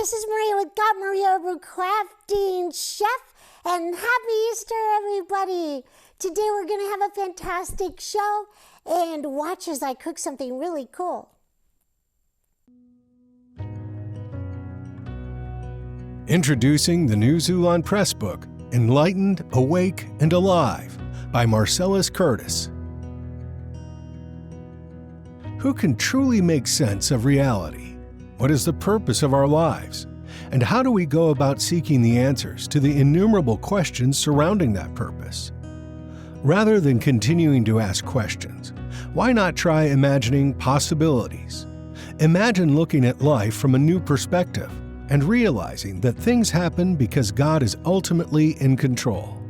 this is Maria with GotMaria Crafting Chef, and happy Easter, everybody. Today we're going to have a fantastic show, and watch as I cook something really cool. Introducing the new Xulon Press book, Enlightened, Awake, and Alive by Marcellus Curtis. Who can truly make sense of reality? What is the purpose of our lives? And how do we go about seeking the answers to the innumerable questions surrounding that purpose? Rather than continuing to ask questions, why not try imagining possibilities? Imagine looking at life from a new perspective and realizing that things happen because God is ultimately in control.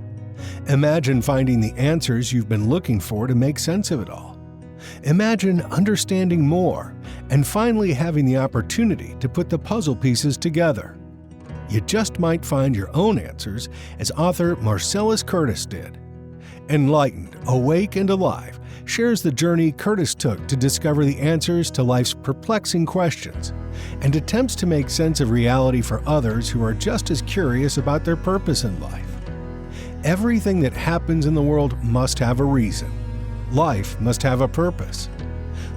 Imagine finding the answers you've been looking for to make sense of it all. Imagine understanding more and finally having the opportunity to put the puzzle pieces together. You just might find your own answers, as author Marcellus Curtis did. Enlightened, Awake, and Alive shares the journey Curtis took to discover the answers to life's perplexing questions and attempts to make sense of reality for others who are just as curious about their purpose in life. Everything that happens in the world must have a reason. Life must have a purpose.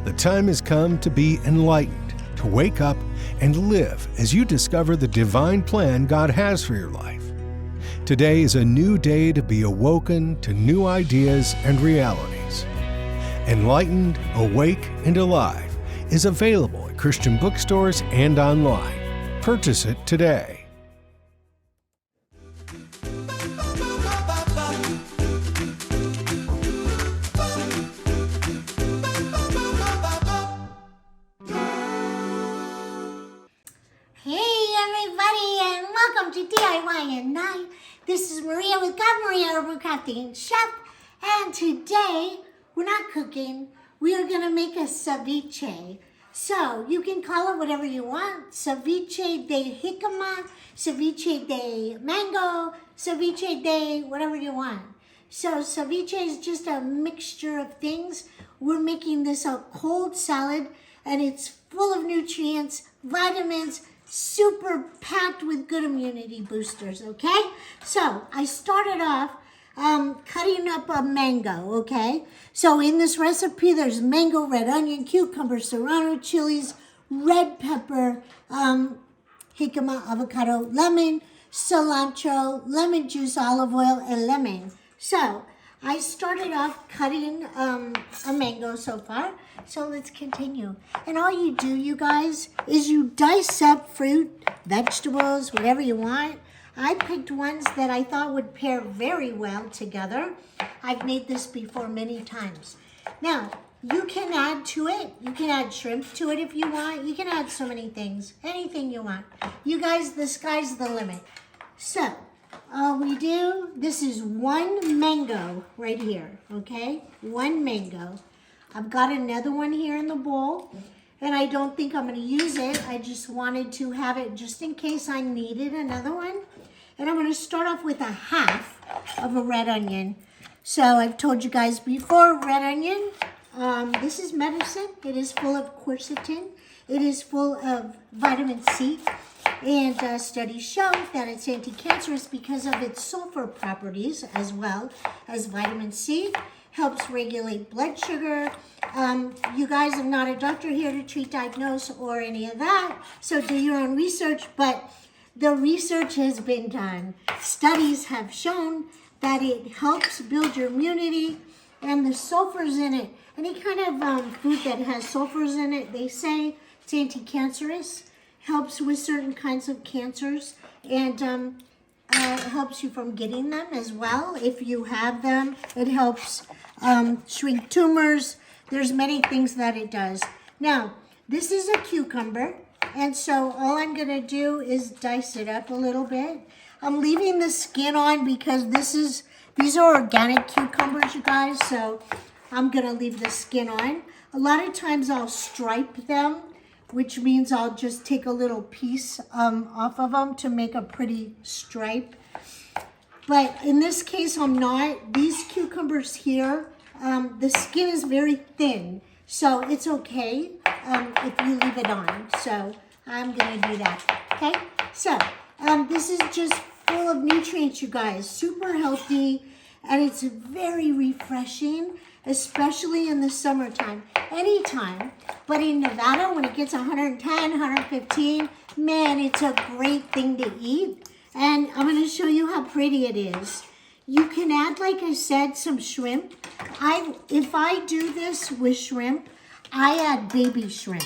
The time has come to be enlightened, to wake up and live as you discover the divine plan God has for your life. Today is a new day to be awoken to new ideas and realities. Enlightened, Awake, and Alive is available at Christian bookstores and online. Purchase it today. Hey everybody, and welcome to D.I.Y at Night. This is Maria with GotMaria Crafting Chef, and today we're not cooking. We are going to make a ceviche. So you can call it whatever you want. Ceviche de jicama, ceviche de mango, ceviche de whatever you want. So ceviche is just a mixture of things. We're making this a cold salad, and it's full of nutrients, vitamins, super packed with good immunity boosters, okay? So I started off cutting up a mango, okay? So in this recipe, there's mango, red onion, cucumber, serrano chilies, red pepper, jicama, avocado, lemon, cilantro, lemon juice, olive oil, and lemon. So I started off cutting a mango so far, so let's continue. And all you do, you guys, is you dice up fruit, vegetables, whatever you want. I picked ones that I thought would pair very well together. I've made this before many times. Now, you can add to it. You can add shrimp to it if you want. You can add so many things, anything you want. You guys, the sky's the limit. So, all we do, this is one mango right here, okay? One mango. I've got another one here in the bowl, and I don't think I'm going to use it. I just wanted to have it just in case I needed another one. And I'm going to start off with a half of a red onion. So I've told you guys before, red onion, this is medicine. It is full of quercetin. It is full of vitamin C. And studies show that it's anti-cancerous because of its sulfur properties, as well as vitamin C. Helps regulate blood sugar. You guys, I'm not a doctor here to treat, diagnose, or any of that. So do your own research, but the research has been done. Studies have shown that it helps build your immunity, and the sulfurs in it. Any kind of food that has sulfurs in it, they say it's anti-cancerous. Helps with certain kinds of cancers, and helps you from getting them as well. If you have them, it helps shrink tumors. There's many things that it does. Now, this is a cucumber, and so all I'm going to do is dice it up a little bit. I'm leaving the skin on because these are organic cucumbers, you guys, so I'm going to leave the skin on. A lot of times I'll stripe them, which means I'll just take a little piece off of them to make a pretty stripe. But in this case, I'm not. These cucumbers here, the skin is very thin, so it's okay if you leave it on. So I'm going to do that. Okay, so this is just full of nutrients, you guys. Super healthy, and it's very refreshing, especially in the summertime. Anytime, but in Nevada, when it gets 110, 115, man, it's a great thing to eat. And I'm going to show you how pretty it is. You can add, like I said, some shrimp. If I do this with shrimp, I add baby shrimp.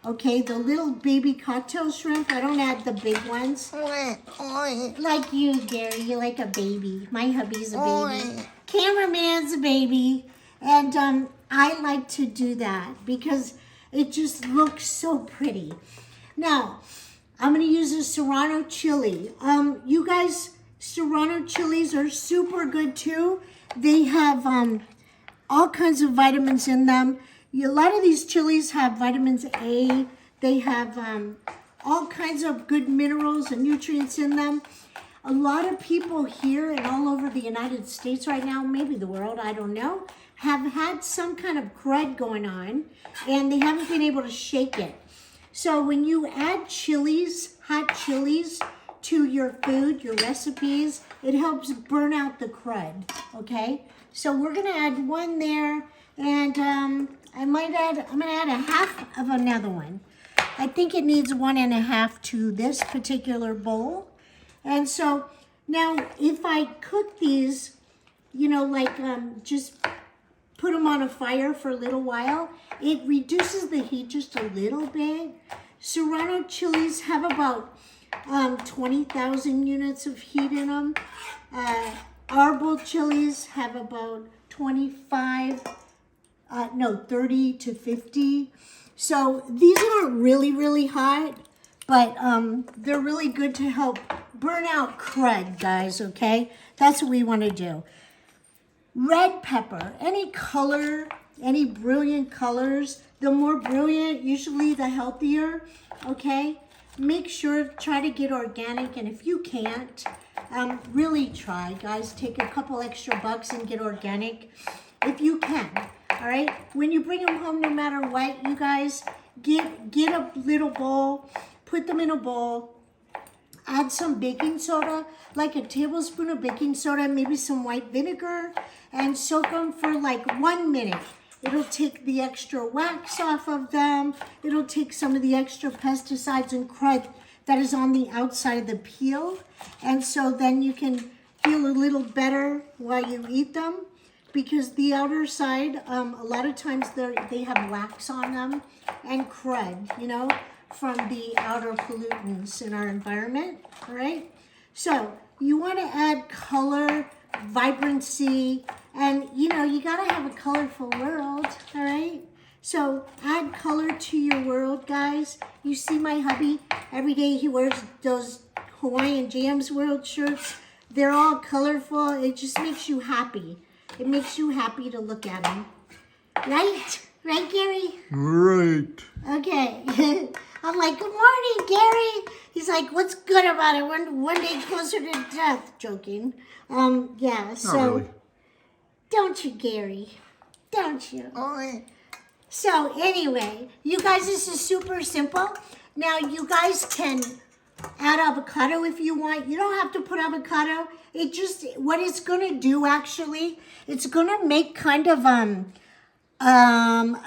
Okay, the little baby cocktail shrimp. I don't add the big ones. Like you, Gary, you're like a baby. My hubby's a baby. Cameraman's a baby. And I like to do that because it just looks so pretty. Now, I'm going to use a serrano chili. You guys, serrano chilies are super good too. They have all kinds of vitamins in them. A lot of these chilies have vitamins A. They have all kinds of good minerals and nutrients in them. A lot of people here and all over the United States right now, maybe the world, I don't know, have had some kind of crud going on and they haven't been able to shake it. So when you add chilies, hot chilies, to your food, your recipes, it helps burn out the crud, okay? So we're gonna add one there, and I'm gonna add a half of another one. I think it needs 1.5 to this particular bowl. And so now if I cook these, you know, like just put them on a fire for a little while, it reduces the heat just a little bit. Serrano chilies have about 20,000 units of heat in them. Arbol chilies have about 30 to 50. So these aren't really hot, but they're really good to help burn out crud, guys, okay? That's what we want to do. Red pepper, any color, any brilliant colors, the more brilliant, usually the healthier, okay? Make sure, try to get organic, and if you can't, really try, guys. Take a couple extra bucks and get organic if you can, all right? When you bring them home, no matter what, you guys, get a little bowl, put them in a bowl, add some baking soda, like a tablespoon of baking soda, maybe some white vinegar, and soak them for like 1 minute. It'll take the extra wax off of them. It'll take some of the extra pesticides and crud that is on the outside of the peel. And so then you can feel a little better while you eat them, because the outer side, a lot of times they have wax on them and crud, you know, from the outer pollutants in our environment, all right? So you want to add color, vibrancy, and you know, you gotta have a colorful world, all right? So add color to your world, guys. You see my hubby, every day he wears those Hawaiian Jams World shirts. They're all colorful. It just makes you happy. It makes you happy to look at them. Right? Right, Gary? Right. Okay. I'm like, good morning, Gary. He's like, what's good about it? One day closer to death. Joking. Yeah, so. Not really. Don't you, Gary? Don't you? Oh, So anyway, you guys, this is super simple. Now you guys can add avocado if you want. You don't have to put avocado. It just, what it's gonna do actually, it's gonna make kind of a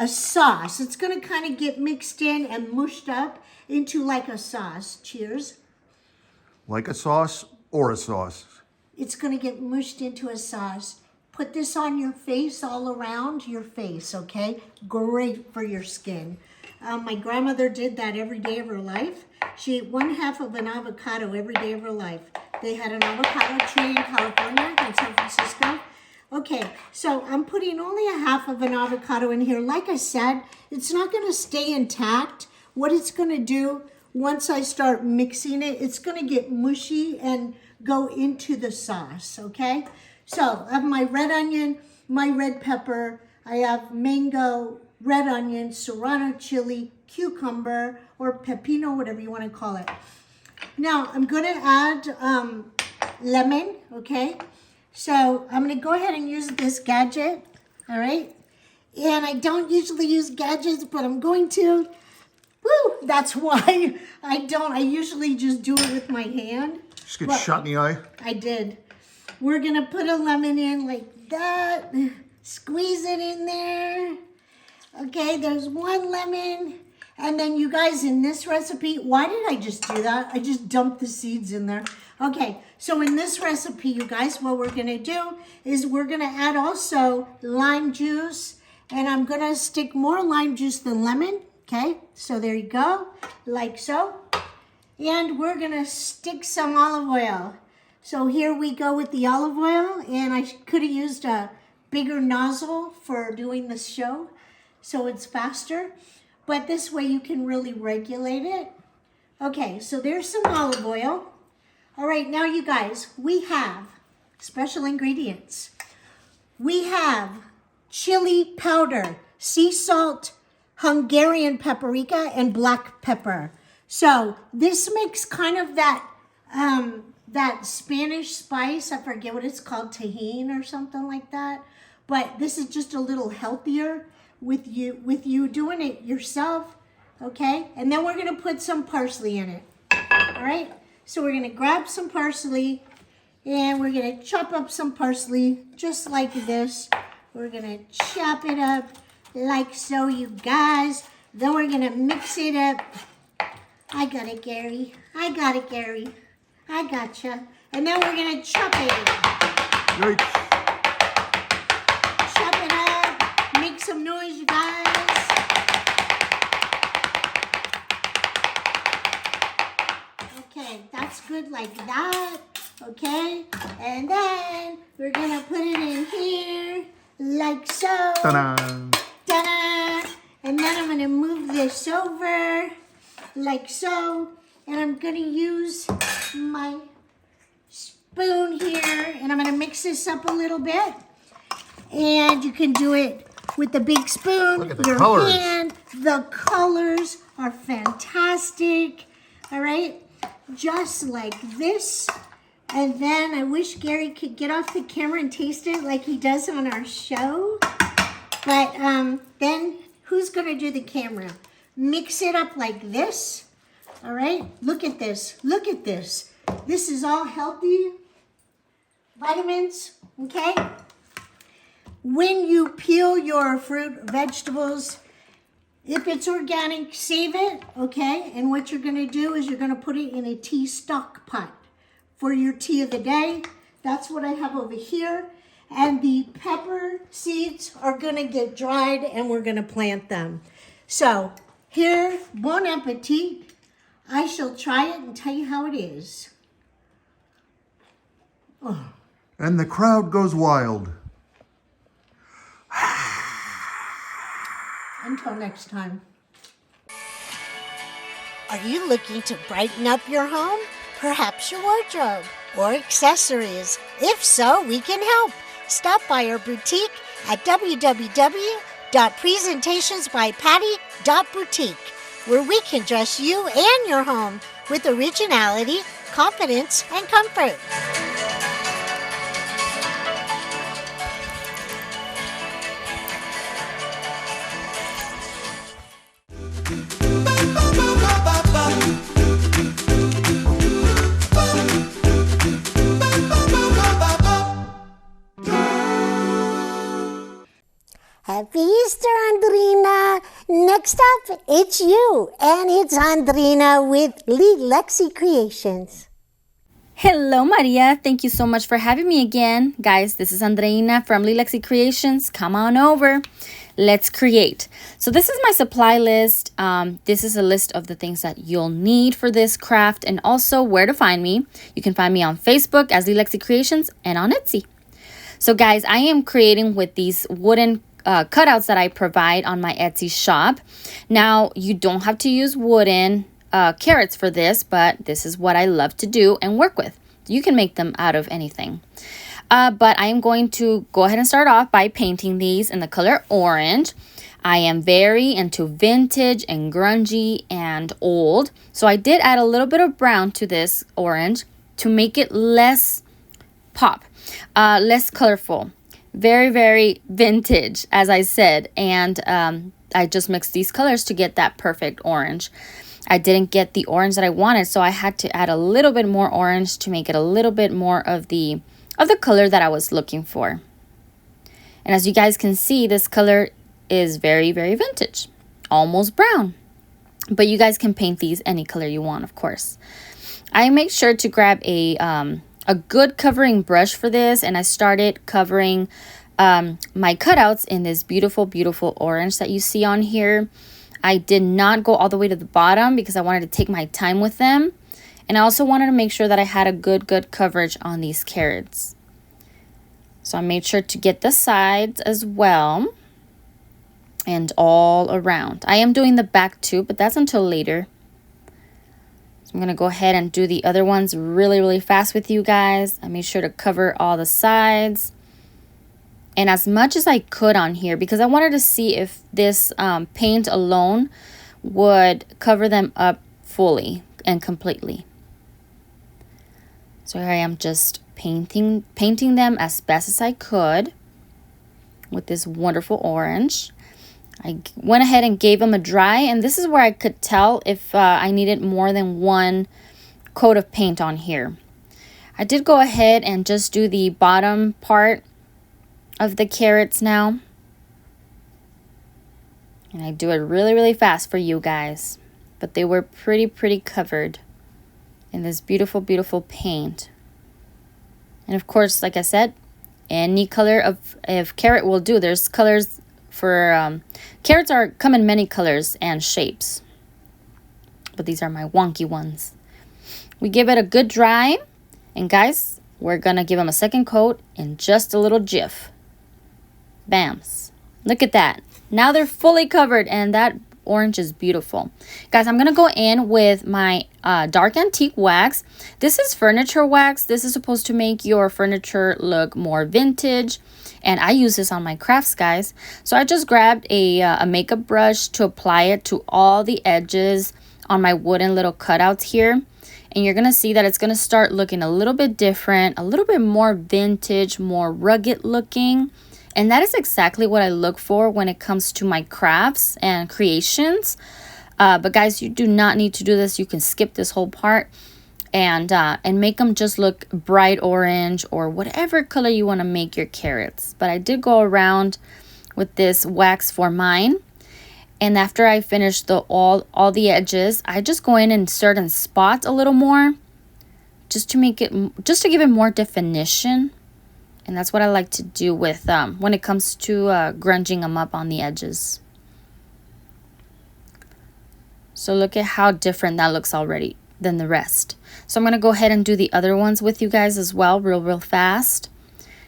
sauce. It's gonna kind of get mixed in and mushed up into like a sauce. Cheers. like a sauce or a sauce? It's gonna get mushed into a sauce. Put this on your face, all around your face, okay? Great for your skin. My grandmother did that every day of her life. She ate 1/2 of an avocado every day of her life. They had an avocado tree in California, in San Francisco. Okay, so I'm putting only 1/2 of an avocado in here. Like I said, it's not gonna stay intact. What it's gonna do, once I start mixing it, it's gonna get mushy and go into the sauce, okay? So I have my red onion, my red pepper, I have mango, red onion, serrano chili, cucumber, or pepino, whatever you want to call it. Now I'm going to add lemon, okay? So I'm going to go ahead and use this gadget, all right? And I don't usually use gadgets, but I'm going to. Woo, that's why I usually just do it with my hand. Just get shot in the eye. I did. We're gonna put a lemon in like that. Squeeze it in there. Okay, there's one lemon. And then you guys, in this recipe, why did I just do that? I just dumped the seeds in there. Okay, so in this recipe, you guys, what we're gonna do is we're gonna add also lime juice, and I'm gonna stick more lime juice than lemon. Okay, so there you go, like so. And we're gonna stick some olive oil. So here we go with the olive oil, and I could have used a bigger nozzle for doing this show, so it's faster. But this way you can really regulate it. Okay, so there's some olive oil. All right, now you guys, we have special ingredients. We have chili powder, sea salt, Hungarian paprika, and black pepper. So this makes kind of that that Spanish spice. I forget what it's called, tajin or something like that. But this is just a little healthier with you doing it yourself, okay? And then we're gonna put some parsley in it, all right? So we're gonna grab some parsley and we're gonna chop up some parsley just like this. We're gonna chop it up like so, you guys. Then we're gonna mix it up. I got it, Gary. I got it, Gary. I gotcha. And then we're gonna chop it. Yikes. Chop it up. Make some noise, you guys. Okay, that's good like that. Okay, and then we're gonna put it in here like so. Ta-da. Ta-da! And then I'm gonna move this over like so. And I'm gonna use my spoon here, and I'm gonna mix this up a little bit. And you can do it with the big spoon, Look at the your colors. hand. The colors are fantastic. All right, just like this. And then I wish Gary could get off the camera and taste it like he does on our show. But then who's gonna do the camera? Mix it up like this. All right, look at this. Look at this. This is all healthy vitamins, okay? When you peel your fruit, vegetables, if it's organic, save it, okay? And what you're gonna do is you're gonna put it in a tea stock pot for your tea of the day. That's what I have over here. And the pepper seeds are gonna get dried and we're gonna plant them. So here, bon appetit. I shall try it and tell you how it is. Oh. And the crowd goes wild. Until next time. Are you looking to brighten up your home? Perhaps your wardrobe or accessories? If so, we can help. Stop by our boutique at www.presentationsbypatty.boutique, where we can dress you and your home with originality, confidence, and comfort. Happy Easter, Andrina. Next up, it's you, and it's Andrina with Lexi Creations. Hello, Maria. Thank you so much for having me again. Guys, this is Andreina from Lexi Creations. Come on over. Let's create. So this is my supply list. This is a list of the things that you'll need for this craft and also where to find me. You can find me on Facebook as Lexi Creations and on Etsy. So guys, I am creating with these wooden cutouts that I provide on my Etsy shop. Now, you don't have to use wooden carrots for this, but this is what I love to do and work with. You can make them out of anything. But I am going to go ahead and start off by painting these in the color orange. I am very into vintage and grungy and old. So I did add a little bit of brown to this orange to make it less pop, less colorful. Very, very vintage, as I said. And I just mixed these colors to get that perfect orange. I didn't get the orange that I wanted, so I had to add a little bit more orange to make it a little bit more of the color that I was looking for. And as you guys can see, this color is very, very vintage, almost brown. But you guys can paint these any color you want, of course. I make sure to grab a good covering brush for this, and I started covering my cutouts in this beautiful, beautiful orange that you see on here. I did not go all the way to the bottom because I wanted to take my time with them. And I also wanted to make sure that I had a good coverage on these carrots. So I made sure to get the sides as well and all around. I am doing the back too, but that's until later. So I'm going to go ahead and do the other ones really, really fast with you guys. I made sure to cover all the sides and as much as I could on here because I wanted to see if this paint alone would cover them up fully and completely. So here I am just painting them as best as I could with this wonderful orange. I went ahead and gave them a dry, and this is where I could tell if I needed more than one coat of paint on here. I did go ahead and just do the bottom part of the carrots now. And I do it really, really fast for you guys. But they were pretty covered in this beautiful, beautiful paint. And of course, like I said, any color of carrot will do. There's colors for carrots come in many colors and shapes. But these are my wonky ones. We give it a good dry. And guys, we're going to give them a second coat in just a little jiff. Bams. Look at that. Now they're fully covered and that orange is beautiful. Guys, I'm going to go in with my dark antique wax. This is furniture wax. This is supposed to make your furniture look more vintage. And I use this on my crafts, guys. So I just grabbed a makeup brush to apply it to all the edges on my wooden little cutouts here. And you're going to see that it's going to start looking a little bit different, a little bit more vintage, more rugged looking. And that is exactly what I look for when it comes to my crafts and creations. But guys, you do not need to do this. You can skip this whole part and make them just look bright orange or whatever color you want to make your carrots. But I did go around with this wax for mine. And after I finish all the edges, I just go in and certain spots a little more just to give it more definition. And that's what I like to do with when it comes to grunging them up on the edges. So look at how different that looks already than the rest. So I'm going to go ahead and do the other ones with you guys as well, real fast.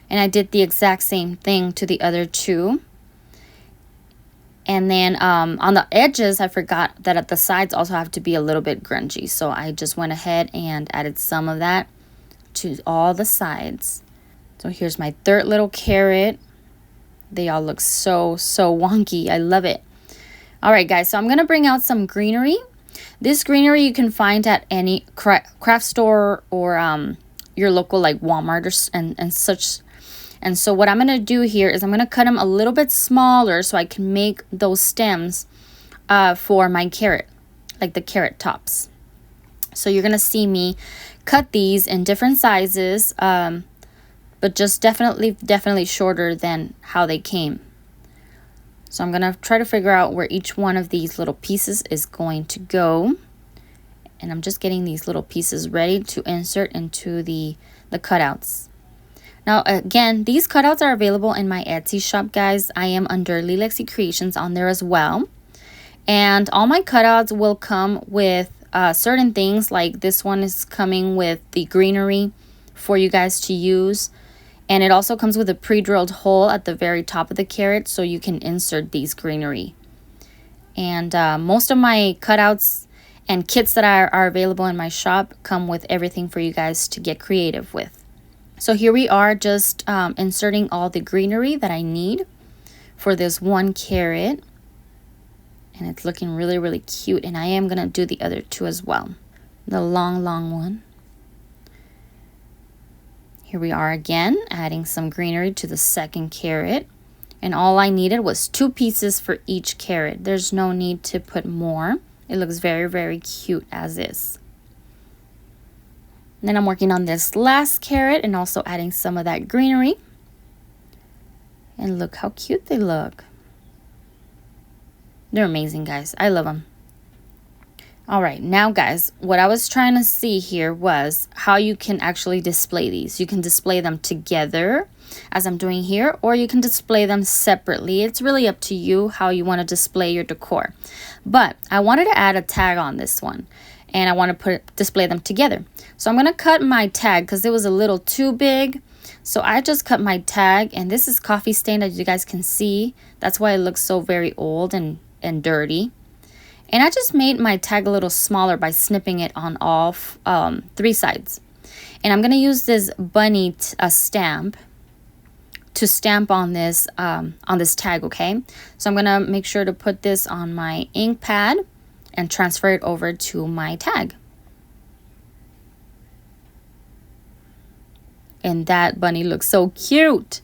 And I did the exact same thing to the other two. And then on the edges, I forgot that at the sides also have to be a little bit grungy. So I just went ahead and added some of that to all the sides. So here's my third little carrot. They all look so wonky. I love it. All right, guys. So I'm going to bring out some greenery. This greenery you can find at any craft store or your local like Walmart and such. And so what I'm going to do here is I'm going to cut them a little bit smaller so I can make those stems for my carrot, like the carrot tops. So you're going to see me cut these in different sizes. But just definitely shorter than how they came. So I'm going to try to figure out where each one of these little pieces is going to go. And I'm just getting these little pieces ready to insert into the cutouts. Now, again, these cutouts are available in my Etsy shop, guys. I am under Lexi Creations on there as well. And all my cutouts will come with certain things, like this one is coming with the greenery for you guys to use. And it also comes with a pre-drilled hole at the very top of the carrot so you can insert these greenery. And most of my cutouts and kits that are available in my shop come with everything for you guys to get creative with. So here we are just inserting all the greenery that I need for this one carrot. And it's looking really cute. And I am going to do the other two as well. The long one. Here we are again, adding some greenery to the second carrot. And all I needed was 2 pieces for each carrot. There's no need to put more. It looks very, very cute as is. And then I'm working on this last carrot and also adding some of that greenery. And look how cute they look. They're amazing, guys. I love them. All right, now guys, what I was trying to see here was how you can actually display these. You can display them together as I'm doing here, or you can display them separately. It's really up to you how you want to display your decor. But I wanted to add a tag on this one, and I want to display them together. So I'm going to cut my tag because it was a little too big. So I just cut my tag, and this is coffee stain, as you guys can see. That's why it looks so very old and dirty. And I just made my tag a little smaller by snipping it on all 3 sides. And I'm going to use this bunny stamp to stamp on this tag, okay? So I'm going to make sure to put this on my ink pad and transfer it over to my tag. And that bunny looks so cute.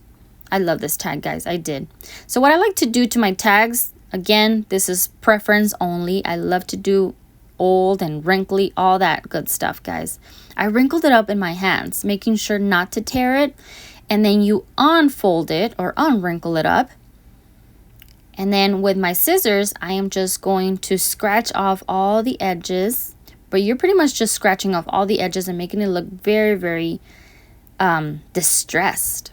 I love this tag, guys. I did. So what I like to do to my tags, again, this is preference only. I love to do old and wrinkly, all that good stuff, guys. I wrinkled it up in my hands, making sure not to tear it. And then you unfold it or unwrinkle it up. And then with my scissors, I am just going to scratch off all the edges. But you're pretty much just scratching off all the edges and making it look very, very distressed.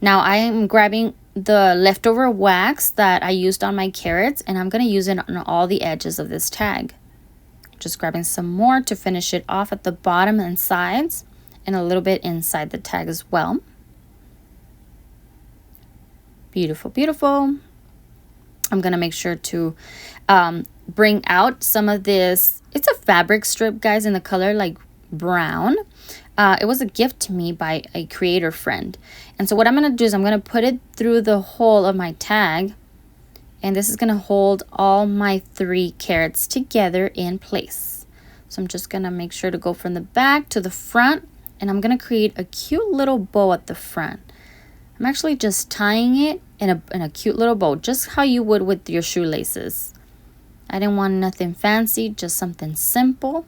Now I am grabbing the leftover wax that I used on my carrots, and I'm going to use it on all the edges of this tag. Just grabbing some more to finish it off at the bottom and sides, and a little bit inside the tag as well. Beautiful, beautiful. I'm going to make sure to bring out some of this. It's a fabric strip, guys, in the color like brown. It was a gift to me by a creator friend. And so what I'm going to do is I'm going to put it through the hole of my tag. And this is going to hold all my 3 carrots together in place. So I'm just going to make sure to go from the back to the front. And I'm going to create a cute little bow at the front. I'm actually just tying it in a cute little bow, just how you would with your shoelaces. I didn't want nothing fancy, just something simple.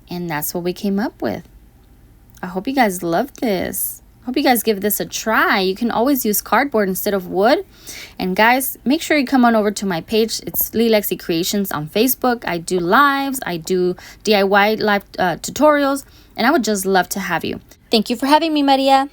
And that's what we came up with. I hope you guys love this. Hope you guys give this a try. You can always use cardboard instead of wood. And guys, make sure you come on over to my page. It's Lexi Creations on Facebook. I do lives. I do DIY live tutorials. And I would just love to have you. Thank you for having me, Maria.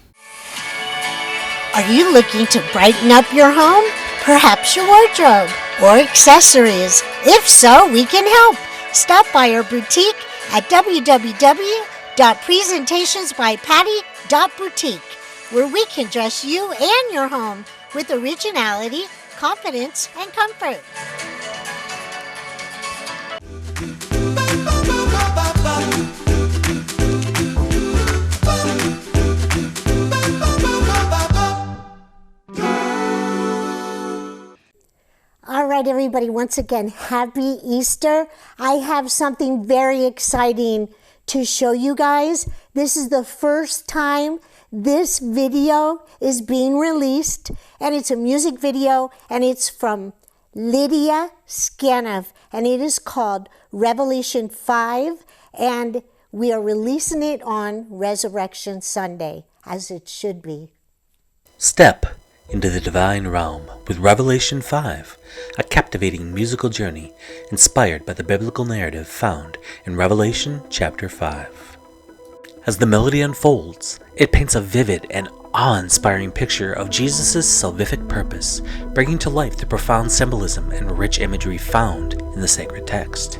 Are you looking to brighten up your home? Perhaps your wardrobe or accessories? If so, we can help. Stop by our boutique at www.presentationsbypatty.boutique, where we can dress you and your home with originality, confidence, and comfort. All right, everybody, once again, happy Easter. I have something very exciting to show you guys. This is the first time this video is being released, and it's a music video, and it's from Lydia Scaniff, and it is called Revelation 5, and we are releasing it on Resurrection Sunday, as it should be. Step into the divine realm with Revelation 5, a captivating musical journey inspired by the biblical narrative found in Revelation chapter 5. As the melody unfolds, it paints a vivid and awe-inspiring picture of Jesus' salvific purpose, bringing to life the profound symbolism and rich imagery found in the sacred text.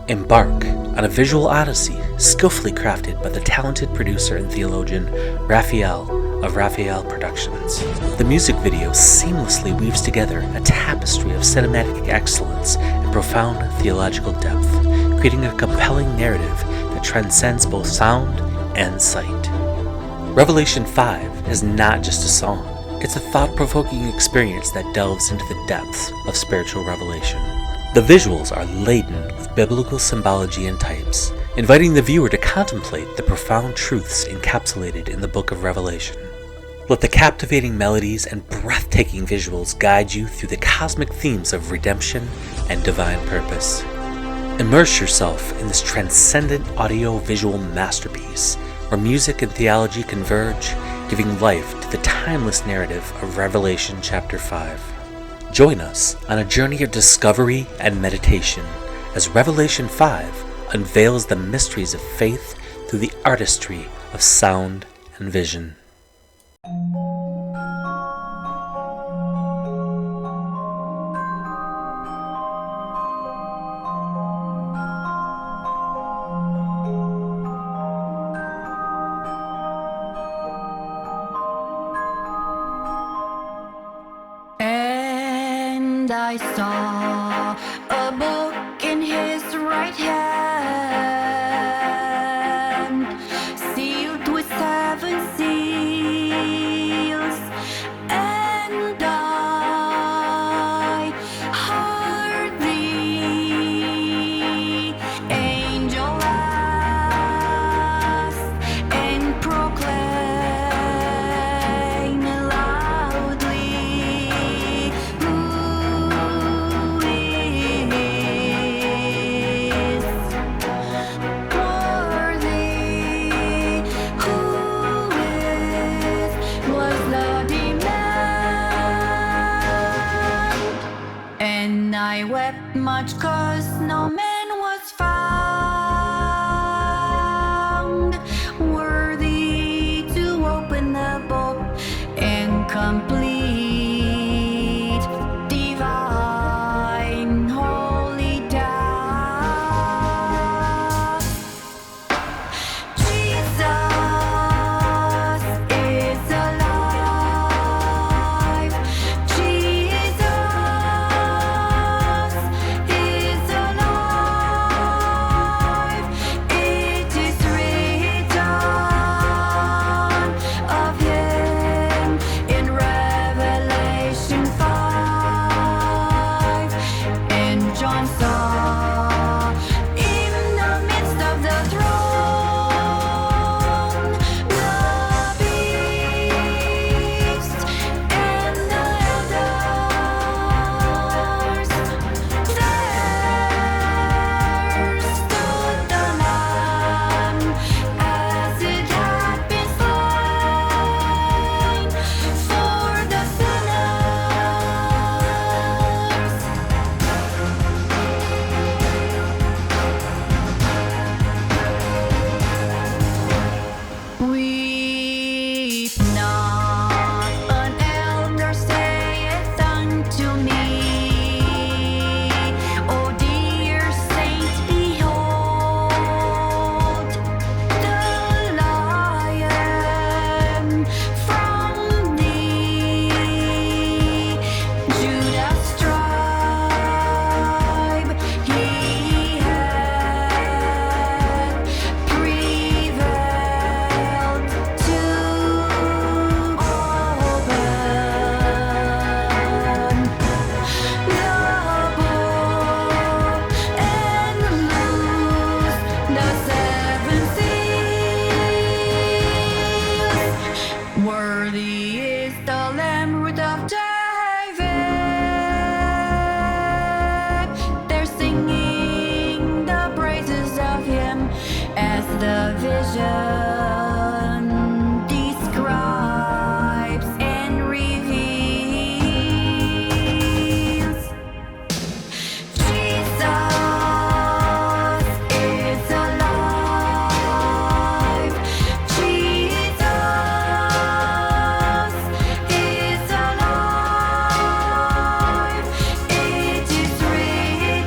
Embark on a visual odyssey skillfully crafted by the talented producer and theologian Raphael of Raphael Productions. The music video seamlessly weaves together a tapestry of cinematic excellence and profound theological depth, creating a compelling narrative that transcends both sound and sight. Revelation 5 is not just a song, it's a thought-provoking experience that delves into the depths of spiritual revelation. The visuals are laden with biblical symbology and types, inviting the viewer to contemplate the profound truths encapsulated in the book of Revelation. Let the captivating melodies and breathtaking visuals guide you through the cosmic themes of redemption and divine purpose. Immerse yourself in this transcendent audio-visual masterpiece where music and theology converge, giving life to the timeless narrative of Revelation chapter 5. Join us on a journey of discovery and meditation as Revelation 5 unveils the mysteries of faith through the artistry of sound and vision. And I saw a book in his right hand, sealed with 7 seals. And I heard the angel ask and proclaim loudly, "Who is worthy? Who was the demand?" And I wept much 'cause no man was found worthy to open the book and complete divine holy task. Jesus is alive. Jesus is alive. It is written of him in Revelation 5. And John saw in the midst of the throne the beast and the elders. There stood the Lamb as it had been slain for the sinners. Weep not, an elder saith unto me, O dear saints, behold the Lion from thee, Judah's tribe. He hath prevailed to open the book and loose the 7 seals. Worthy is the Lamb, root of David. They're singing the praises of him as the vision describes and reveals. Jesus is alive. Jesus is alive. It is written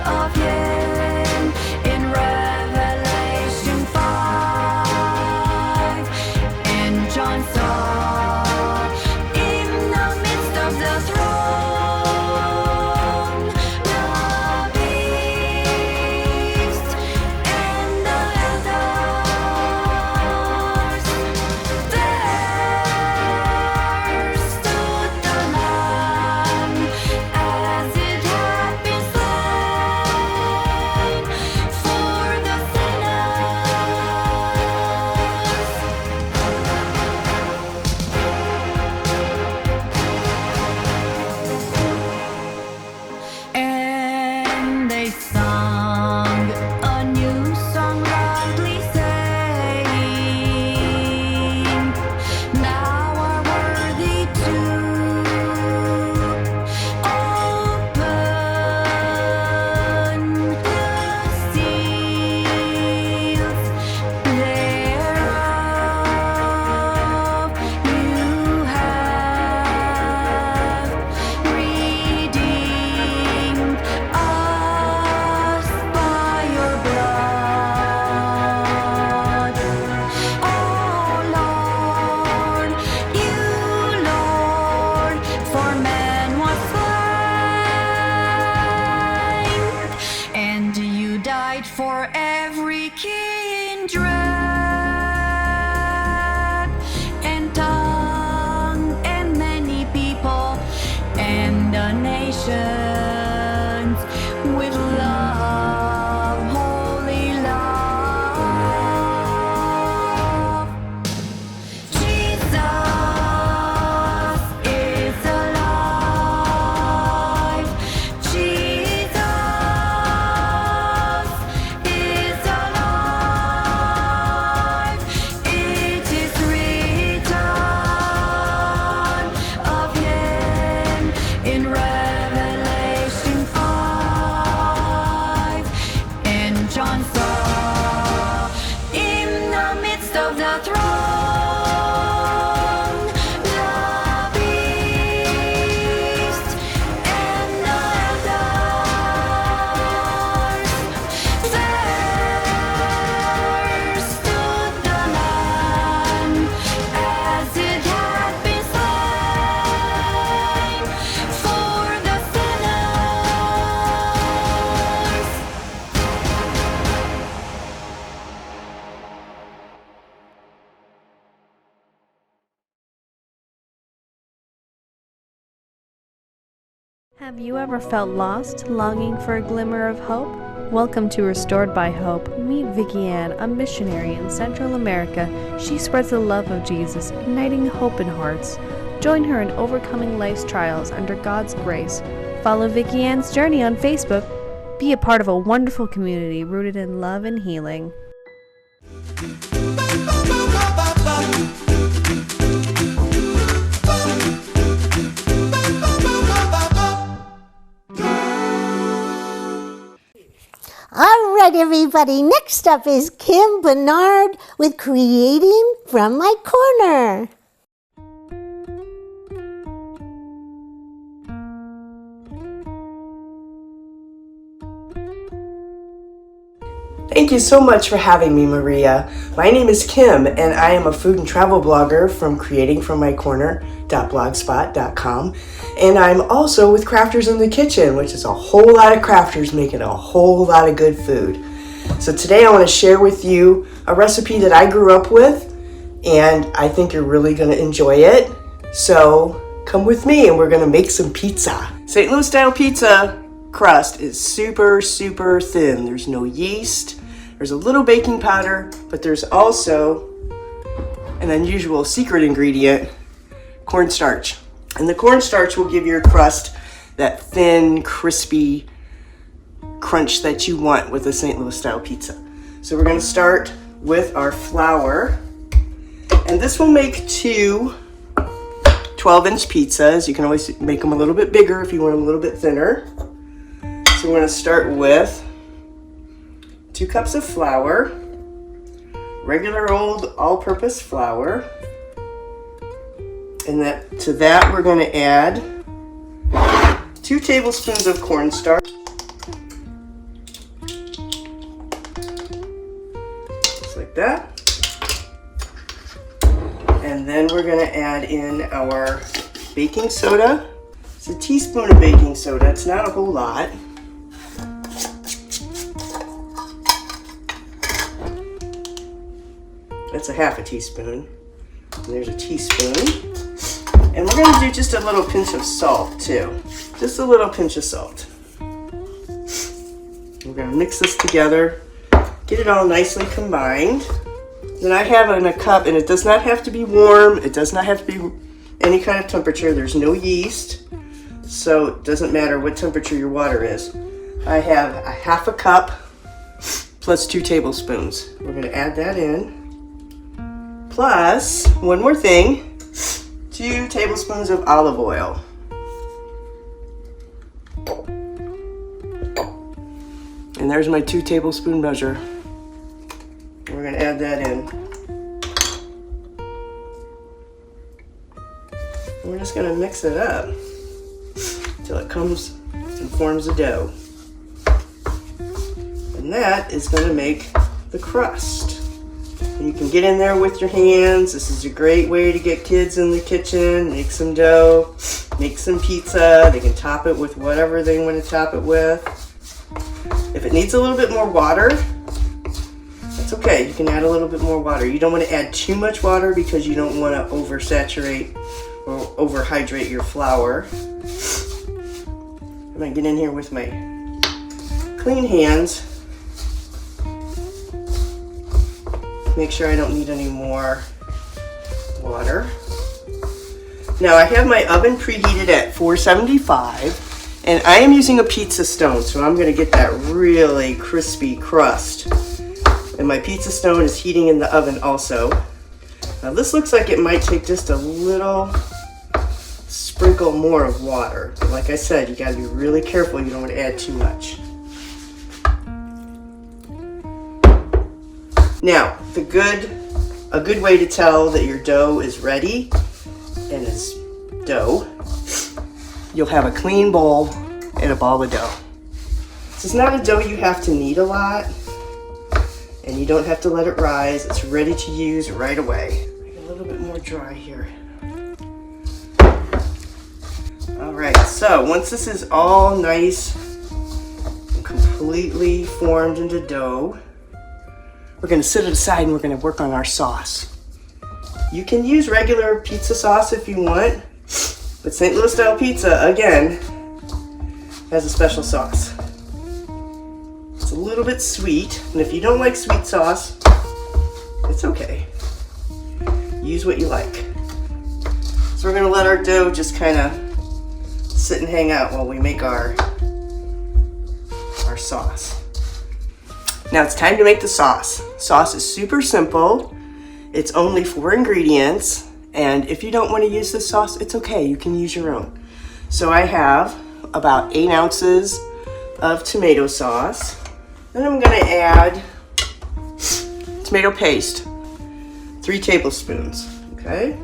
of him in Revelation for every kindred and tongue and many people and the nations with love, holy love. Jesus is alive. Jesus is alive. It is written of him in Revelation 5. And John saw in the midst of the throne the beast and the elders. There stood the Lamb as it had been slain for the sinners. Have you ever felt lost, longing for a glimmer of hope? Welcome to Restored by Hope. Meet Vicky Ann, a missionary in Central America. She spreads the love of Jesus, igniting hope in hearts. Join her in overcoming life's trials under God's grace. Follow Vicky Ann's journey on Facebook. Be a part of a wonderful community rooted in love and healing. All right, everybody. Next up is Kim Bernard with Creating from My Corner. Thank you so much for having me, Maria. My name is Kim, and I am a food and travel blogger from creatingfrommycorner.blogspot.com. And I'm also with Crafters in the Kitchen, which is a whole lot of crafters making a whole lot of good food. So today I want to share with you a recipe that I grew up with, and I think you're really going to enjoy it. So come with me, and we're going to make some pizza. St. Louis style pizza crust is super, super thin. There's no yeast. There's a little baking powder, but there's also an unusual secret ingredient, cornstarch. And the cornstarch will give your crust that thin, crispy crunch that you want with a St. Louis style pizza. So we're going to start with our flour. And this will make two 12-inch pizzas. You can always make them a little bit bigger if you want them a little bit thinner. So we're going to start with 2 cups of flour, regular old all-purpose flour, and to that we're going to add 2 tablespoons of cornstarch, just like that, and then we're going to add in our baking soda. It's a teaspoon of baking soda, it's not a whole lot. That's a half a teaspoon. And there's a teaspoon. And we're going to do just a little pinch of salt too. Just a little pinch of salt. We're going to mix this together, get it all nicely combined. Then I have it in a cup, and it does not have to be warm. It does not have to be any kind of temperature. There's no yeast, so it doesn't matter what temperature your water is. I have a half a cup plus 2 tablespoons. We're going to add that in. Plus, one more thing, 2 tablespoons of olive oil. And there's my 2 tablespoon measure. We're going to add that in. And we're just going to mix it up until it comes and forms a dough. And that is going to make the crust. You can get in there with your hands. This is a great way to get kids in the kitchen, make some dough, make some pizza. They can top it with whatever they want to top it with. If it needs a little bit more water, that's okay. You can add a little bit more water. You don't want to add too much water because you don't want to oversaturate or overhydrate your flour. I'm going to get in here with my clean hands. Make sure I don't need any more water. Now I have my oven preheated at 475 and I am using a pizza stone, so I'm going to get that really crispy crust. And my pizza stone is heating in the oven also. Now this looks like it might take just a little sprinkle more of water. But like I said, you got to be really careful. You don't want to add too much. Now, a good way to tell that your dough is ready and it's dough, you'll have a clean bowl and a ball of dough. This is not a dough you have to knead a lot, and you don't have to let it rise. It's ready to use right away. Make it a little bit more dry here. All right, so once this is all nice and completely formed into dough, we're going to set it aside and we're going to work on our sauce. You can use regular pizza sauce if you want, but St. Louis style pizza, again, has a special sauce. It's a little bit sweet, and if you don't like sweet sauce, it's okay. Use what you like. So we're going to let our dough just kind of sit and hang out while we make our sauce. Now it's time to make the sauce. Sauce is super simple. It's only 4 ingredients, and if you don't want to use this sauce, it's okay. You can use your own. So I have about 8 ounces of tomato sauce. Then I'm going to add tomato paste, 3 tablespoons. Okay?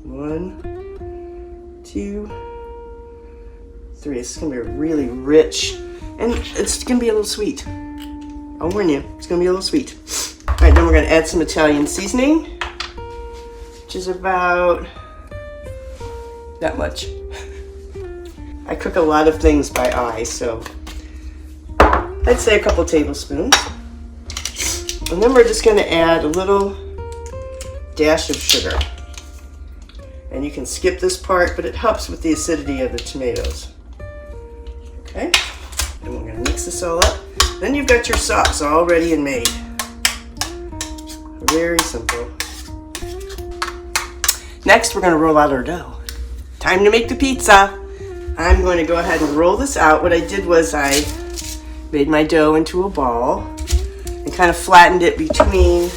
1, 2, 3. This is going to be really rich, and it's going to be a little sweet. I'll warn you, it's going to be a little sweet. All right, then we're going to add some Italian seasoning, which is about that much. I cook a lot of things by eye, so I'd say a couple tablespoons. And then we're just going to add a little dash of sugar. And you can skip this part, but it helps with the acidity of the tomatoes. Okay, and we're going to mix this all up. Then you've got your sauce all ready and made. Very simple. Next, we're going to roll out our dough. Time to make the pizza. I'm going to go ahead and roll this out. What I did was I made my dough into a ball and kind of flattened it between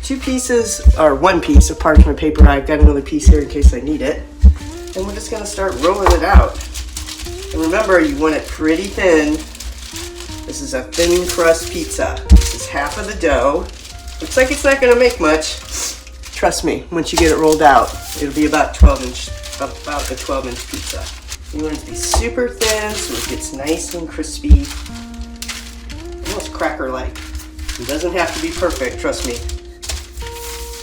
2 pieces, or 1 piece of parchment paper. I've got another piece here in case I need it. And we're just going to start rolling it out. And remember, you want it pretty thin. This is a thin crust pizza. This is half of the dough. Looks like it's not going to make much. Trust me, once you get it rolled out, it'll be about a 12-inch pizza. You want it to be super thin so it gets nice and crispy, almost cracker-like. It doesn't have to be perfect, trust me.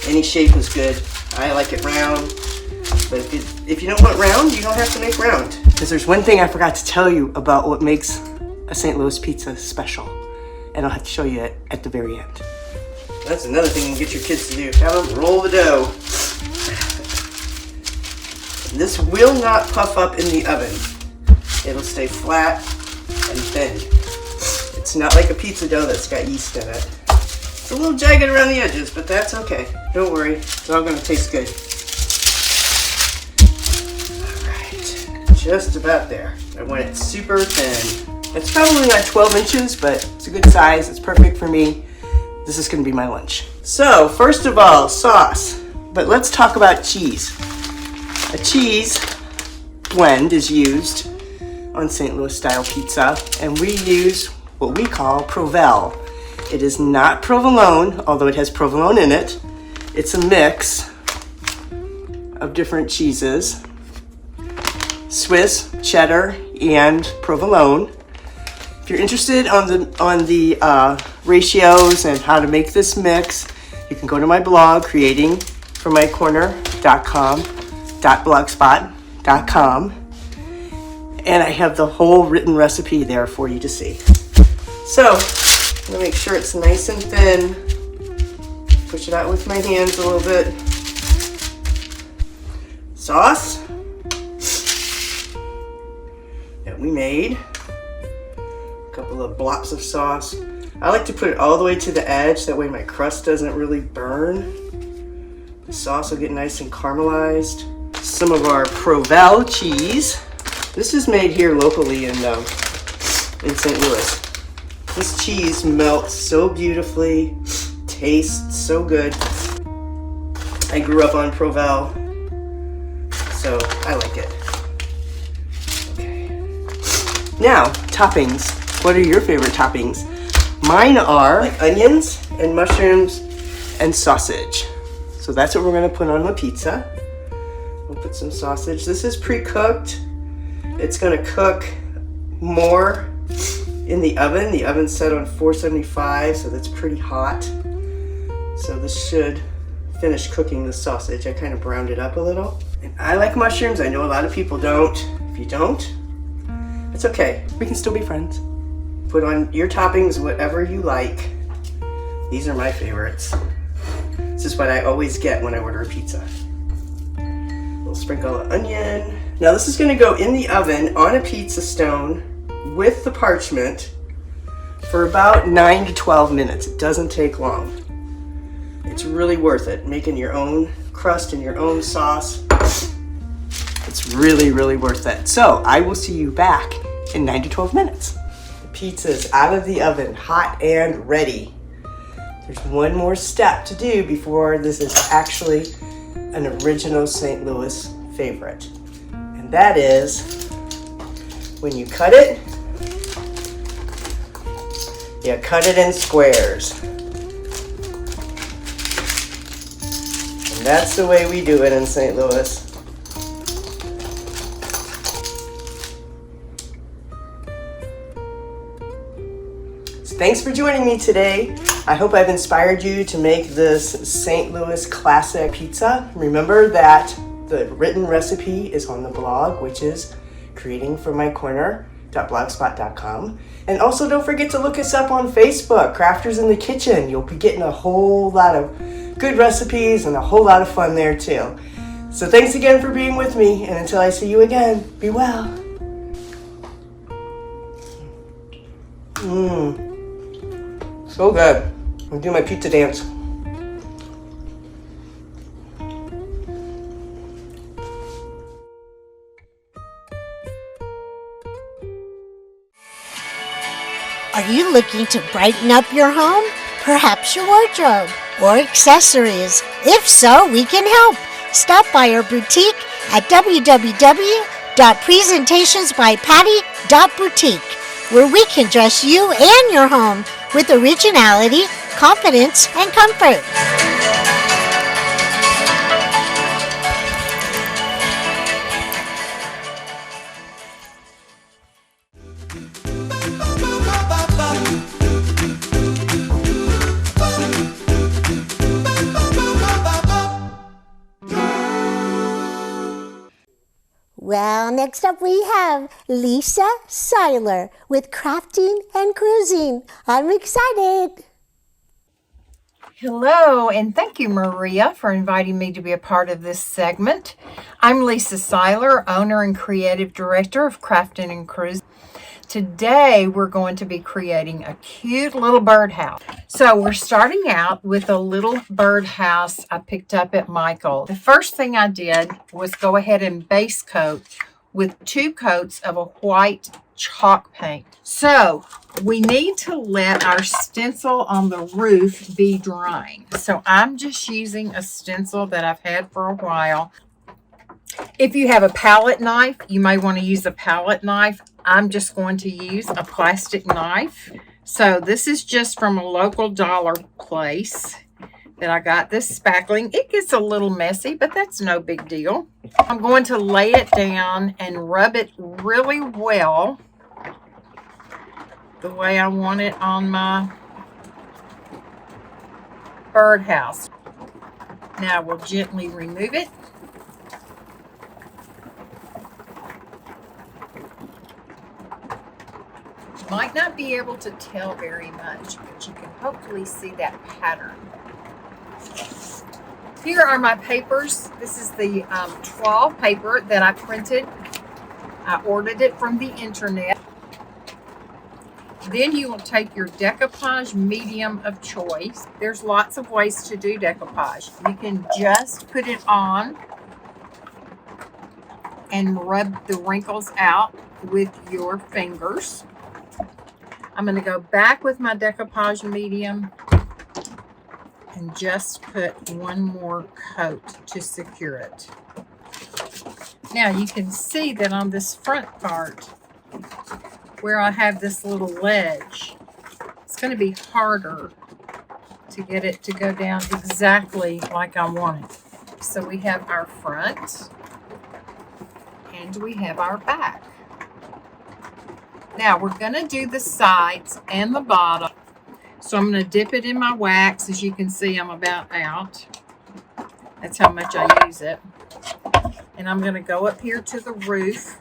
Any shape is good. I like it round, but if you don't want round, you don't have to make round. Because there's one thing I forgot to tell you about what makes a St. Louis pizza special, and I'll have to show you it at the very end. That's another thing you can get your kids to do. Have them roll the dough. This will not puff up in the oven. It'll stay flat and thin. It's not like a pizza dough that's got yeast in it. It's a little jagged around the edges, but that's okay. Don't worry, it's all going to taste good. All right, just about there. I want it super thin. It's probably not 12 inches, but it's a good size. It's perfect for me. This is going to be my lunch. So, first of all, sauce. But let's talk about cheese. A cheese blend is used on St. Louis style pizza, and we use what we call Provel. It is not provolone, although it has provolone in it. It's a mix of different cheeses, Swiss, cheddar, and provolone. If you're interested on the ratios and how to make this mix, you can go to my blog, creatingfrommycorner.blogspot.com, And I have the whole written recipe there for you to see. So, I'm gonna make sure it's nice and thin. Push it out with my hands a little bit. Sauce that we made. A couple of blobs of sauce. I like to put it all the way to the edge, that way my crust doesn't really burn. The sauce will get nice and caramelized. Some of our Provel cheese. This is made here locally in St. Louis. This cheese melts so beautifully, tastes so good. I grew up on Provel, so I like it. Okay. Now, toppings. What are your favorite toppings? Mine are like onions and mushrooms and sausage. So that's what we're gonna put on the pizza. We'll put some sausage. This is pre-cooked. It's gonna cook more in the oven. The oven's set on 475, so that's pretty hot. So this should finish cooking the sausage. I kind of browned it up a little. And I like mushrooms. I know a lot of people don't. If you don't, it's okay. We can still be friends. Put on your toppings, whatever you like. These are my favorites. This is what I always get when I order a pizza. A little sprinkle of onion. Now this is gonna go in the oven on a pizza stone with the parchment for about 9 to 12 minutes. It doesn't take long. It's really worth it. Making your own crust and your own sauce. It's really, really worth it. So I will see you back in 9 to 12 minutes. The pizza is out of the oven, hot and ready. There's one more step to do before this is actually an original St. Louis favorite. And that is when you cut it, you cut it in squares. And that's the way we do it in St. Louis. So thanks for joining me today. I hope I've inspired you to make this St. Louis classic pizza. Remember that the written recipe is on the blog, which is creatingfrommycorner.blogspot.com. And also don't forget to look us up on Facebook, Crafters in the Kitchen. You'll be getting a whole lot of good recipes and a whole lot of fun there too. So thanks again for being with me, and until I see you again, be well. So good. I'm gonna do my pizza dance. Are you looking to brighten up your home? Perhaps your wardrobe or accessories? If so, we can help. Stop by our boutique at www.presentationsbypatty.boutique, where we can dress you and your home with originality, confidence, and comfort. Well, next up we have Lisa Seiler with Crafting and Cruising. I'm excited. Hello, and thank you, Maria, for inviting me to be a part of this segment. I'm Lisa Seiler, owner and creative director of Crafting and Cruising. Today, we're going to be creating a cute little birdhouse. So we're starting out with a little birdhouse I picked up at Michael. The first thing I did was go ahead and base coat with 2 coats of a white chalk paint. So we need to let our stencil on the roof be drying. So I'm just using a stencil that I've had for a while. If you have a palette knife, you may want to use a palette knife. I'm just going to use a plastic knife. So this is just from a local dollar place that I got this spackling. It gets a little messy, but that's no big deal. I'm going to lay it down and rub it really well the way I want it on my birdhouse. Now we'll gently remove it. You might not be able to tell very much, but you can hopefully see that pattern. Here are my papers. This is the 12 paper that I printed. I ordered it from the internet. Then you will take your decoupage medium of choice. There's lots of ways to do decoupage. You can just put it on and rub the wrinkles out with your fingers. I'm going to go back with my decoupage medium and just put one more coat to secure it. Now you can see that on this front part where I have this little ledge, it's going to be harder to get it to go down exactly like I want it. So we have our front and we have our back. Now we're going to do the sides and the bottom. So I'm going to dip it in my wax. As you can see, I'm about out. That's how much I use it. And I'm going to go up here to the roof.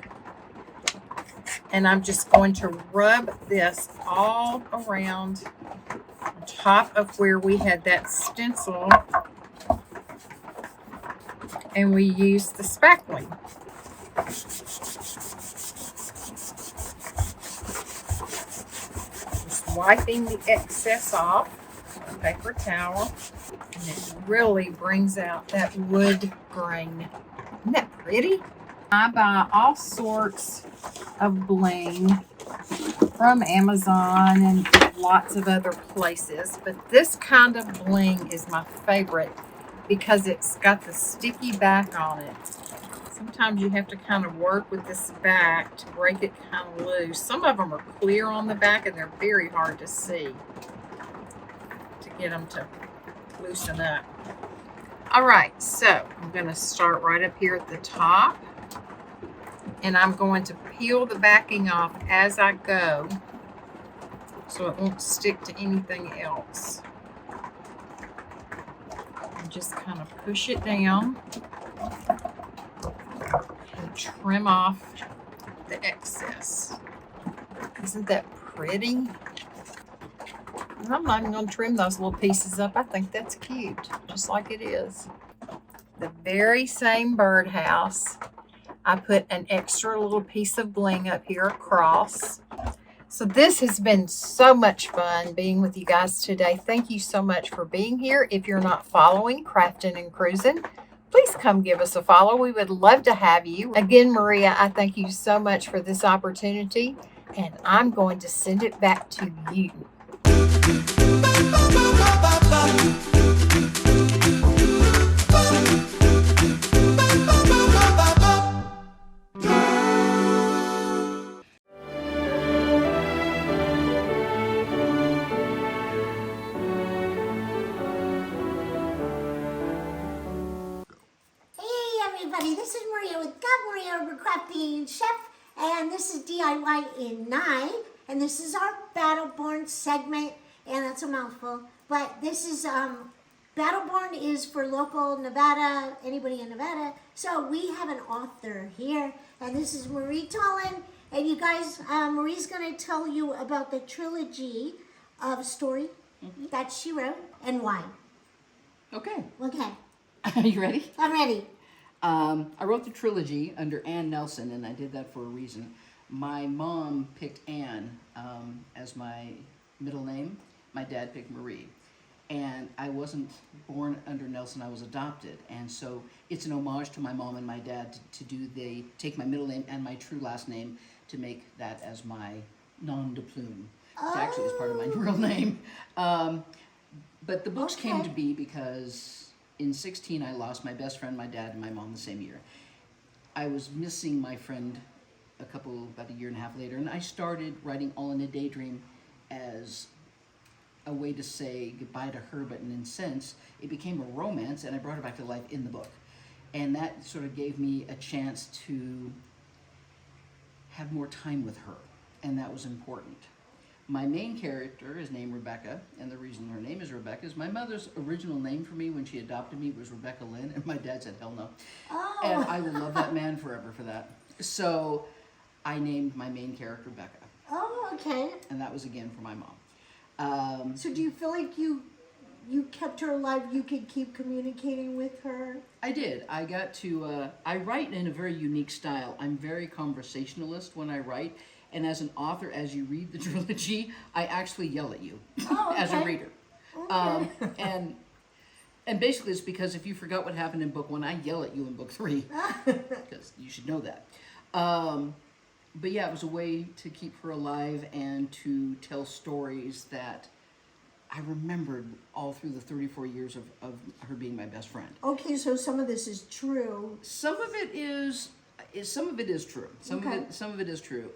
And I'm just going to rub this all around on top of where we had that stencil. And we used the spackling. Wiping the excess off with a paper towel, and it really brings out that wood grain. Isn't that pretty? I buy all sorts of bling from Amazon and lots of other places, but this kind of bling is my favorite because it's got the sticky back on it. Sometimes you have to kind of work with this back to break it kind of loose. Some of them are clear on the back and they're very hard to see to get them to loosen up. All right, so I'm going to start right up here at the top. And I'm going to peel the backing off as I go so it won't stick to anything else. And just kind of push it down. And trim off the excess. Isn't that pretty? And I'm not even going to trim those little pieces up. I think that's cute, just like it is. The very same birdhouse, I put an extra little piece of bling up here across. So this has been so much fun being with you guys today. Thank you so much for being here. If you're not following Craftin' and Cruisin', please come give us a follow. We would love to have you. Again, Maria, I thank you so much for this opportunity, and I'm going to send it back to you. This is Maria with GotMaria Crafting Chef, and this is D.I.Y in NYE, and this is our Battleborn segment, and that's a mouthful, but this is, Battleborn is for local Nevada, anybody in Nevada, so we have an author here, and this is Marie Tolan, and you guys, Marie's going to tell you about the trilogy of story that she wrote, and why. Okay. Okay. Are you ready? I'm ready. I wrote the trilogy under Ann Nelson, and I did that for a reason. My mom picked Ann as my middle name. My dad picked Marie. And I wasn't born under Nelson, I was adopted. And so it's an homage to my mom and my dad to take my middle name and my true last name to make that as my nom de plume. It actually is part of my real name. But the books came to be because in 16, I lost my best friend, my dad, and my mom the same year. I was missing my friend about a year and a half later, and I started writing All in a Daydream as a way to say goodbye to her, but in a sense, it became a romance, and I brought her back to life in the book. And that sort of gave me a chance to have more time with her, and that was important. My main character is named Rebecca, and the reason her name is Rebecca is my mother's original name for me when she adopted me was Rebecca Lynn, and my dad said, hell no. Oh. And I will love that man forever for that. So I named my main character Rebecca. Oh, okay. And that was again for my mom. So do you feel like you kept her alive? You could keep communicating with her? I did. I got to, I write in a very unique style. I'm very conversationalist when I write. And as an author, as you read the trilogy, I actually yell at you as a reader. And basically it's because if you forgot what happened in book 1, I yell at you in book 3. Because you should know that. But yeah, it was a way to keep her alive and to tell stories that I remembered all through the 34 years of her being my best friend. Okay, so some of this is true. Some of it is true. Some of it is true.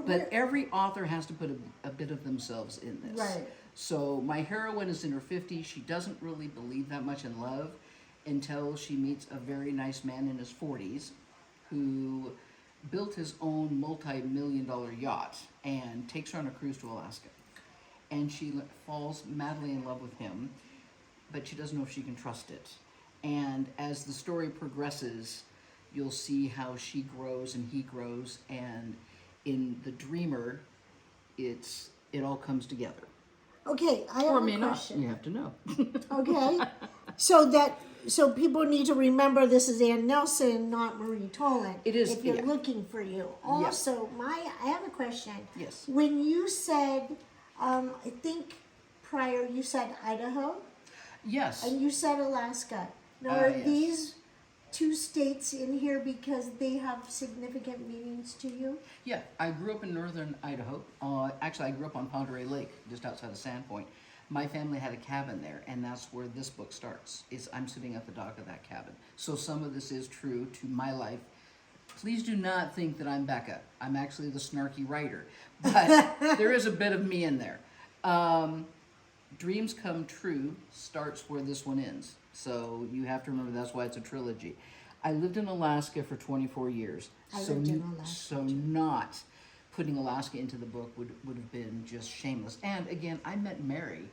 But every author has to put a bit of themselves in this. Right. So my heroine is in her 50s. She doesn't really believe that much in love until she meets a very nice man in his 40s who built his own multi-million-dollar yacht and takes her on a cruise to Alaska. And she falls madly in love with him, but she doesn't know if she can trust it. And as the story progresses, you'll see how she grows and he grows, and in The Dreamer, it all comes together. Okay, I have a question. You have to know. Okay, so people need to remember this is Ann Nelson, not Marie Tolan. It is, if you're yeah. looking for you. Also, I have a question. Yes. When you said, I think prior you said Idaho, Yes. and you said Alaska. Now, are these two states in here because they have significant meanings to you? Yeah, I grew up in northern Idaho. Actually, I grew up on Ponderay Lake, just outside of Sandpoint. My family had a cabin there, and that's where this book starts. I'm sitting at the dock of that cabin. So some of this is true to my life. Please do not think that I'm Becca. I'm actually the snarky writer, but there is a bit of me in there. Dreams Come True starts where this one ends. So you have to remember that's why it's a trilogy. I lived in Alaska for 24 years. I lived in Alaska, So not putting Alaska into the book would have been just shameless. And again, I met Mary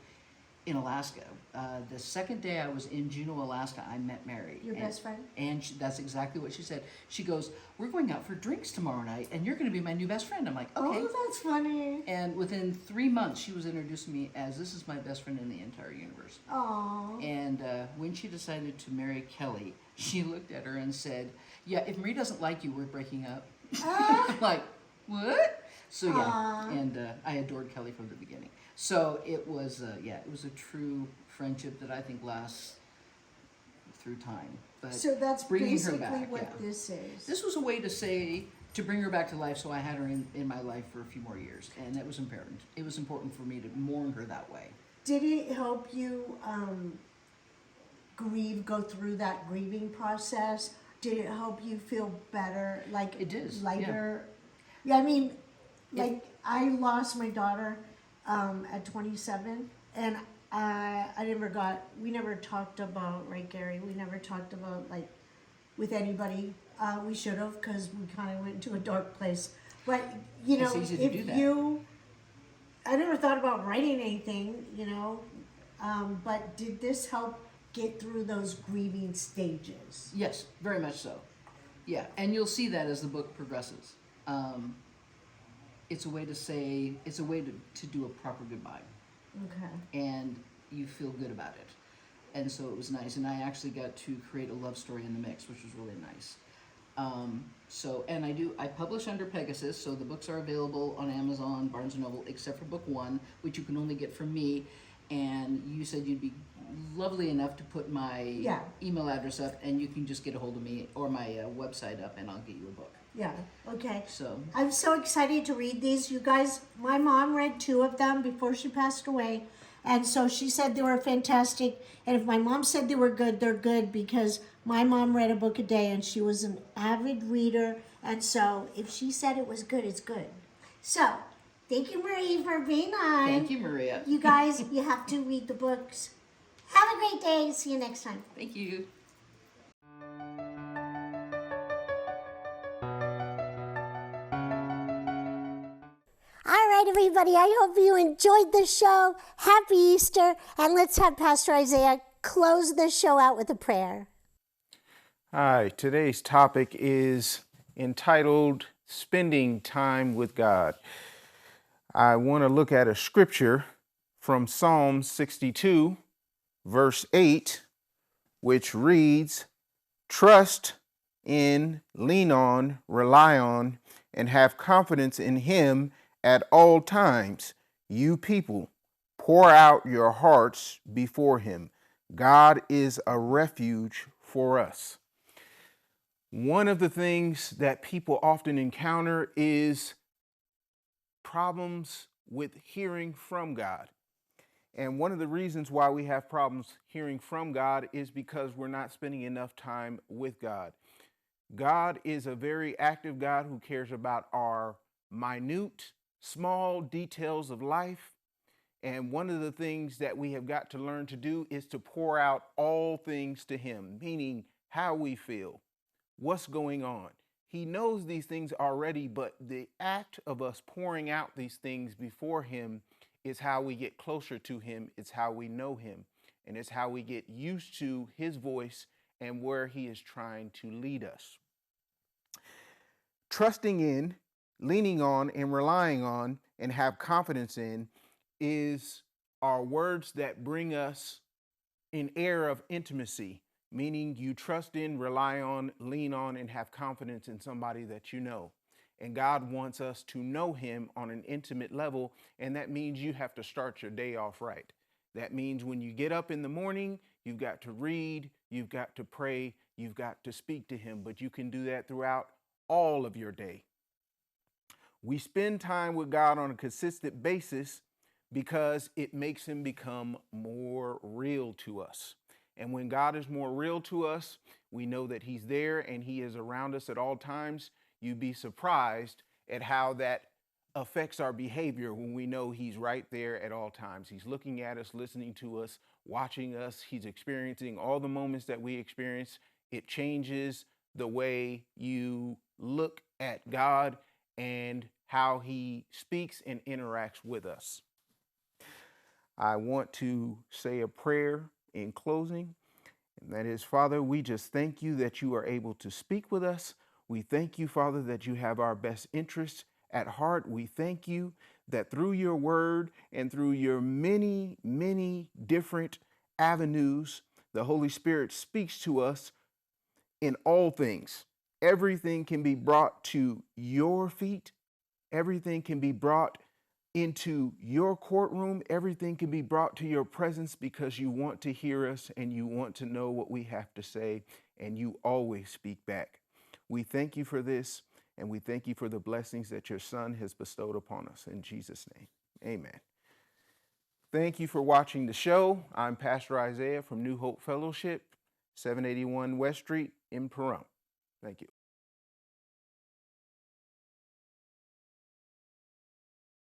in Alaska. The second day I was in Juneau, Alaska, I met Mary. Your best friend? And that's exactly what she said. She goes, "We're going out for drinks tomorrow night, and you're going to be my new best friend." I'm like, okay. Oh, that's funny. And within 3 months, she was introducing me as, "This is my best friend in the entire universe." Aww. And when she decided to marry Kelly, she looked at her and said, "Yeah, if Marie doesn't like you, we're breaking up." I'm like, what? So yeah, and I adored Kelly from the beginning. So it was, it was a true friendship that I think lasts through time. But So that's bringing her basically back, what this is. This was a way to bring her back to life, so I had her in my life for a few more years, and that was important. It was important for me to mourn her that way. Did it help you go through that grieving process? Did it help you feel better, like It did, lighter? Yeah, I mean, like I lost my daughter at 27, and we never talked about, right, Gary? We never talked about like with anybody. We should have, because we kind of went into a dark place. But you know, It's easy to do if that. I never thought about writing anything, you know. But did this help get through those grieving stages? Yes, very much so. Yeah, and you'll see that as the book progresses. It's a way to do a proper goodbye, Okay. and you feel good about it. And so it was nice, and I actually got to create a love story in the mix, which was really nice. And I publish under Pegasus, so the books are available on Amazon, Barnes & Noble, except for book 1, which you can only get from me. And you said you'd be lovely enough to put my email address up, and you can just get a hold of me or my website up, and I'll get you a book. Yeah, okay. So I'm so excited to read these. You guys, my mom read 2 of them before she passed away. And so she said they were fantastic. And if my mom said they were good, they're good, because my mom read a book a day and she was an avid reader. And so if she said it was good, it's good. So thank you, Marie, for being on. thank you, Maria. You guys, you have to read the books. Have a great day. See you next time. Thank you. All right, everybody. I hope you enjoyed the show. Happy Easter. And let's have Pastor Isaiah close the show out with a prayer. Hi, today's topic is entitled Spending Time with God. I want to look at a scripture from Psalm 62, verse 8, which reads, "Trust in, lean on, rely on, and have confidence in him at all times. You people, pour out your hearts before him. God is a refuge for us." One of the things that people often encounter is problems with hearing from God. And one of the reasons why we have problems hearing from God is because we're not spending enough time with God. God is a very active God who cares about our minute, small details of life. And one of the things that we have got to learn to do is to pour out all things to him, meaning how we feel, what's going on. He knows these things already, but the act of us pouring out these things before him is how we get closer to him. It's how we know him. And it's how we get used to his voice and where he is trying to lead us. Trusting in, leaning on, and relying on, and have confidence in are words that bring us an air of intimacy, meaning you trust in, rely on, lean on, and have confidence in somebody that you know. And God wants us to know him on an intimate level, and that means you have to start your day off right. That means when you get up in the morning, you've got to read, you've got to pray, you've got to speak to him, but you can do that throughout all of your day. We spend time with God on a consistent basis because it makes him become more real to us. And when God is more real to us, we know that he's there and he is around us at all times. You'd be surprised at how that affects our behavior when we know he's right there at all times. He's looking at us, listening to us, watching us. He's experiencing all the moments that we experience. It changes the way you look at God and how he speaks and interacts with us. I want to say a prayer in closing, and that is, Father, we just thank you that you are able to speak with us. We thank you, Father, that you have our best interests at heart. We thank you that through your word and through your many, many different avenues, the Holy Spirit speaks to us in all things. Everything can be brought to your feet. Everything can be brought into your courtroom. Everything can be brought to your presence because you want to hear us and you want to know what we have to say, and you always speak back. We thank you for this, and we thank you for the blessings that your Son has bestowed upon us. In Jesus' name, amen. Thank you for watching the show. I'm Pastor Isaiah from New Hope Fellowship, 781 West Street in Pahrump. Thank you.